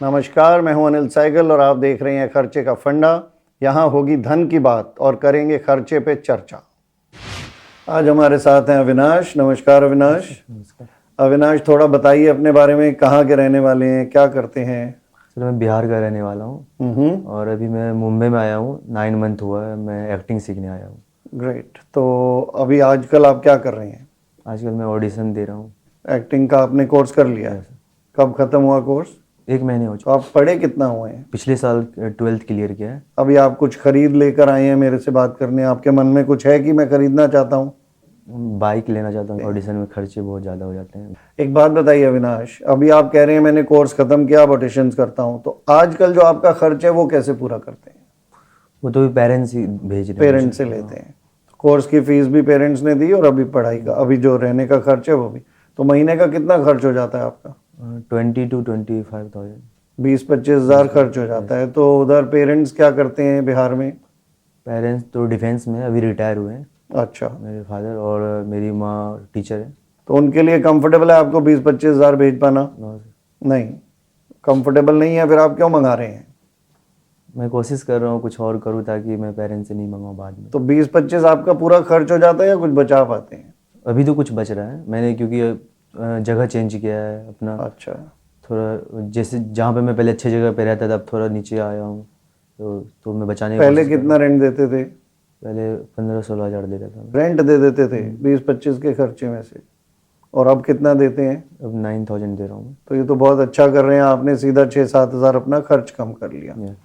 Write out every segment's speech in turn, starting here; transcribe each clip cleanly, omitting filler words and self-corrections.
नमस्कार, मैं हूं अनिल साइगल और आप देख रहे हैं खर्चे का फंडा। यहाँ होगी धन की बात और करेंगे खर्चे पे चर्चा। आज हमारे साथ हैं अविनाश। नमस्कार अविनाश। नमस्कार अविनाश, थोड़ा बताइए अपने बारे में, कहाँ के रहने वाले हैं, क्या करते हैं? सर, मैं बिहार का रहने वाला हूँ और अभी मैं मुंबई में आया हूँ। 9 मंथ हुआ है, मैं एक्टिंग सीखने आया हूँ। ग्रेट। तो अभी आजकल आप क्या कर रहे हैं? आजकल मैं ऑडिशन दे रहा हूँ। एक्टिंग का आपने कोर्स कर लिया है? Yes sir. कब खत्म हुआ कोर्स? 1 महीने हो तो चुका। आप पढ़े कितना हुए हैं? पिछले साल 12th क्लियर किया है। अभी आप कुछ खरीद लेकर आए हैं मेरे से बात करने, आपके मन में कुछ है कि मैं खरीदना चाहता हूँ? बाइक लेना चाहता हूँ। ऑडिशन में खर्चे बहुत ज़्यादा हो जाते हैं। एक बात बताइए अविनाश, अभी आप कह रहे हैं मैंने कोर्स खत्म किया, अब ऑडिशंस करता हूँ, तो आजकल जो आपका खर्च है वो कैसे पूरा करते हैं? वो तो पेरेंट्स ही भेज रहे हैं। पेरेंट्स से लेते हैं? कोर्स की फीस भी पेरेंट्स ने दी और अभी पढ़ाई का, अभी जो रहने का खर्च है वो भी। तो महीने का कितना खर्च हो जाता है आपका? 20 to 25,000। 20-25 हज़ार खर्च हो जाता है। तो उधर पेरेंट्स क्या करते हैं बिहार में? पेरेंट्स तो डिफेंस में अभी रिटायर हुए हैं, अच्छा। मेरे फादर, और मेरी माँ टीचर है। तो उनके लिए कंफर्टेबल है आपको 20-25 हज़ार भेज पाना? और नहीं, कंफर्टेबल नहीं है, फिर आप क्यों मंगा रहे हैं? मैं कोशिश कर रहा हूँ कुछ और करूँ ताकि मैं पेरेंट्स से नहीं मंगाऊँ बाद में। तो 20-25 आपका पूरा खर्च हो जाता है या कुछ बचा पाते हैं? अभी तो कुछ बच रहा है, मैंने क्योंकि जगह चेंज किया है अपना। अच्छा। थोड़ा जैसे जहाँ पे मैं पहले अच्छी जगह पे रहता था, अब थोड़ा नीचे आया हूँ, तो मैं बचाने की पहले कोशिश कर रहा कितना रेंट देते थे? हूँ। पहले 15-16 हज़ार देता था मैं। रेंट दे देते थे 20-25 के खर्चे में से, और अब कितना देते हैं? अब 9,000 दे रहा हूँ तो ये तो बहुत अच्छा कर रहे हैं, आपने सीधा 6-7 हज़ार अपना खर्च कम कर लिया। मैं।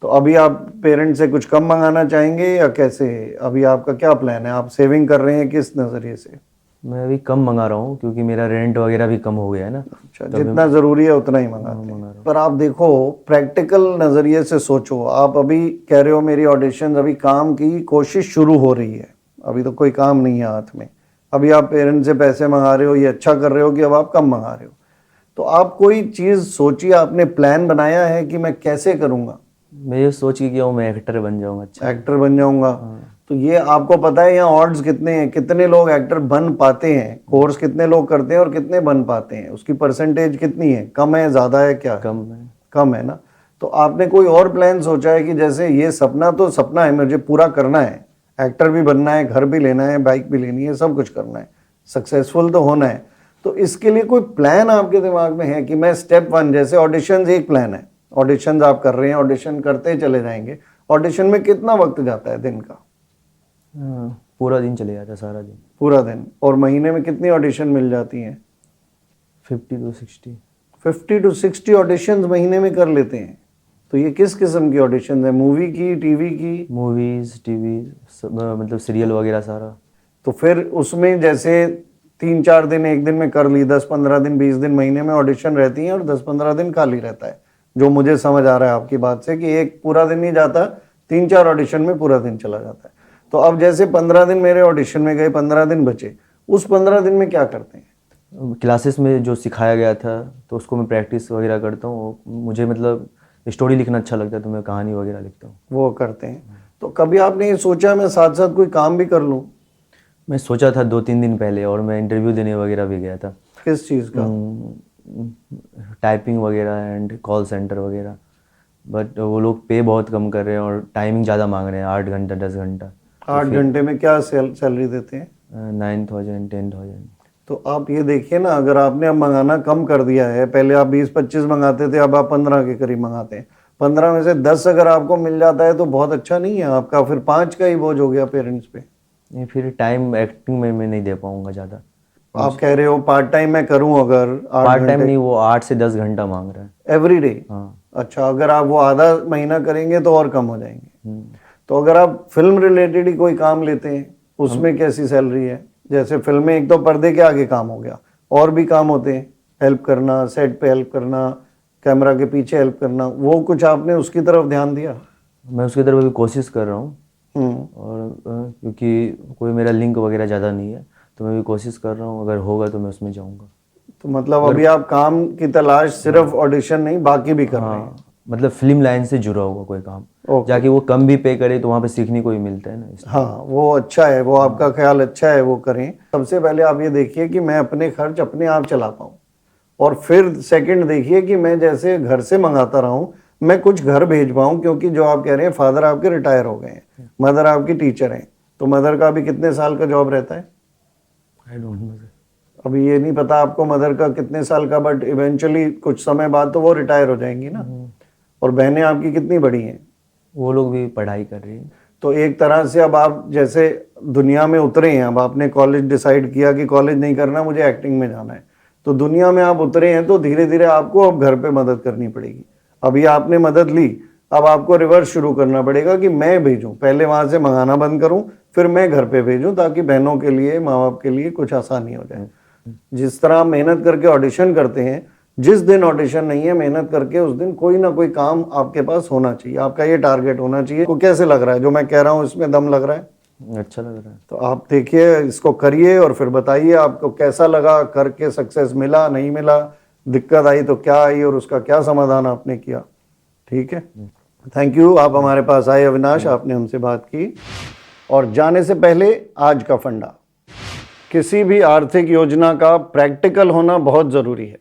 तो अभी आप पेरेंट्स से कुछ कम मंगाना चाहेंगे या कैसे? अभी आपका क्या प्लान है? आप सेविंग कर रहे हैं किस नज़रिए से? मैं अभी कम मंगा रहा हूँ क्योंकि मेरा रेंट वगैरह भी कम हो गया है ना। अच्छा, जितना ज़रूरी है उतना ही मंगाते मंगा हैं। रहा हूँ। पर आप देखो, प्रैक्टिकल नज़रिए से सोचो। आप अभी कह रहे हो मेरी ऑडिशन, अभी काम की कोशिश शुरू हो रही है, अभी तो कोई काम नहीं है हाथ में। अभी आप पेरेंट्स से पैसे मंगा रहे हो, ये अच्छा कर रहे हो कि अब आप कम मंगा रहे हो। तो आप कोई चीज़ सोचिए, आपने प्लान बनाया है कि मैं कैसे करूँगा? मैं ये सोच के किया हूँ, मैं एक्टर बन जाऊँगा। अच्छा, एक्टर बन जाऊँगा। तो ये आपको पता है यहाँ ऑड्स कितने हैं, कितने लोग एक्टर बन पाते हैं? कोर्स कितने लोग करते हैं और कितने बन पाते हैं? उसकी परसेंटेज कितनी है? कम है, ज़्यादा है, क्या है? कम है। कम है ना। तो आपने कोई और प्लान सोचा है कि जैसे ये सपना तो सपना है, मुझे पूरा करना है, एक्टर भी बनना है, घर भी लेना है, बाइक भी लेनी है, सब कुछ करना है, सक्सेसफुल तो होना है। तो इसके लिए कोई प्लान आपके दिमाग में है कि मैं स्टेप 1, जैसे ऑडिशंस एक प्लान है, ऑडिशंस आप कर रहे हैं, ऑडिशन करते चले जाएंगे। ऑडिशन में कितना वक्त जाता है दिन का? पूरा दिन चले जाता है, सारा दिन। पूरा दिन। और महीने में कितनी ऑडिशन मिल जाती हैं? 50 to 60। 50-60 ऑडिशंस महीने में कर लेते हैं। तो ये किस किस्म की ऑडिशन है? मूवी की, टीवी की? मूवीज़, टीवी, मतलब सीरियल वगैरह सारा। तो फिर उसमें जैसे 3-4 दिन एक दिन में कर ली, 10-15 दिन, 20 दिन महीने में ऑडिशन रहती हैं और 10-15 दिन खाली रहता है, जो मुझे समझ आ रहा है आपकी बात से कि एक पूरा दिन नहीं जाता, 3-4 ऑडिशन में पूरा दिन चला जाता है। तो अब जैसे 15 दिन मेरे ऑडिशन में गए, 15 दिन बचे, उस 15 दिन में क्या करते हैं? क्लासेस में जो सिखाया गया था तो उसको मैं प्रैक्टिस वगैरह करता हूँ। मुझे मतलब स्टोरी लिखना अच्छा लगता है तो मैं कहानी वगैरह लिखता हूँ। वो करते हैं। तो कभी आपने ये सोचा मैं साथ साथ कोई काम भी कर लूँ? मैं सोचा था 2-3 दिन पहले, और मैं इंटरव्यू देने वगैरह भी गया था। किस चीज़ का? टाइपिंग वगैरह एंड कॉल सेंटर वगैरह। बट वो लोग पे बहुत कम कर रहे हैं और टाइमिंग ज़्यादा मांग रहे हैं, 8 घंटा 10 घंटा। 8 घंटे में क्या सैलरी देते हैं? 9,000 10,000। तो आप ये देखिए ना, अगर आपने अब मंगाना कम कर दिया है, पहले आप 20-25 मंगाते थे, अब आप 15 के करीब मंगाते हैं, 15 में से 10 अगर आपको मिल जाता है तो बहुत अच्छा नहीं है आपका? फिर 5 का ही बोझ हो गया पेरेंट्स पे। नहीं, फिर टाइम एक्टिंग में मैं नहीं दे पाऊँगा ज़्यादा। आप कह रहे हो पार्ट टाइम मैं करूं अगर 8 पार्ट टाइम घंटे नहीं, वो 8 से 10 घंटा मांग रहा है। Every day? हाँ। अच्छा, अगर आप वो आधा महीना करेंगे तो और कम हो जाएंगे। तो अगर आप फिल्म रिलेटेड ही कोई काम लेते हैं, उसमें कैसी सैलरी है? जैसे फिल्में एक तो पर्दे के आगे काम हो गया, और भी काम होते हैं, हेल्प करना, सेट पे हेल्प करना, कैमरा के पीछे हेल्प करना, वो कुछ आपने उसकी तरफ ध्यान दिया? मैं उसकी तरफ अभी कोशिश कर रहा हूँ। हम्म। और क्योंकि कोई मेरा लिंक वगैरह ज़्यादा नहीं है तो मैं भी कोशिश कर रहा हूँ, अगर होगा तो मैं उसमें जाऊँगा। तो मतलब अभी आप काम की तलाश सिर्फ ऑडिशन नहीं, बाकी भी कर रहे हैं? हाँ, मतलब फिल्म लाइन से जुड़ा होगा कोई काम, ओके। जाके वो कम भी पे करे तो वहाँ पे सीखने को ही मिलता है ना, इसलिए। हाँ, वो अच्छा है, वो आपका ख्याल अच्छा है, वो करें। सबसे पहले आप ये देखिए कि मैं अपने खर्च अपने आप चला पाऊँ, और फिर सेकंड देखिए कि मैं जैसे घर से मंगाता रहा हूँ, मैं कुछ घर भेज पाऊँ, क्योंकि जो आप कह रहे हैं फादर आपके रिटायर हो गए हैं, मदर आपकी टीचर हैं, तो मदर का अभी कितने साल का जॉब रहता है? I don't know sir. अभी ये नहीं पता आपको मदर का कितने साल का, बट इवेंचुअली कुछ समय बाद तो वो रिटायर हो जाएंगी ना। और बहनें आपकी कितनी बड़ी हैं? वो लोग भी पढ़ाई कर रही हैं। तो एक तरह से अब आप जैसे दुनिया में उतरे हैं, अब आपने कॉलेज डिसाइड किया कि कॉलेज नहीं करना, मुझे एक्टिंग में जाना है, तो दुनिया में आप उतरे हैं, तो धीरे धीरे आपको अब घर पे मदद करनी पड़ेगी। अभी आपने मदद ली, अब आपको रिवर्स शुरू करना पड़ेगा कि मैं भेजूं, पहले वहां से मंगाना बंद करूं, फिर मैं घर पे भेजूं, ताकि बहनों के लिए, माँ बाप के लिए कुछ आसानी हो जाए। जिस तरह आप मेहनत करके ऑडिशन करते हैं, जिस दिन ऑडिशन नहीं है, मेहनत करके उस दिन कोई ना कोई काम आपके पास होना चाहिए, आपका ये टारगेट होना चाहिए। को कैसे लग रहा है जो मैं कह रहा हूँ, इसमें दम लग रहा है? अच्छा लग रहा है। तो आप देखिए, इसको करिए और फिर बताइए आपको कैसा लगा, करके सक्सेस मिला, नहीं मिला, दिक्कत आई तो क्या आई और उसका क्या समाधान आपने किया। ठीक है, थैंक यू, आप हमारे पास आए अविनाश, आपने हमसे बात की। और जाने से पहले आज का फंडा, किसी भी आर्थिक योजना का प्रैक्टिकल होना बहुत ज़रूरी है।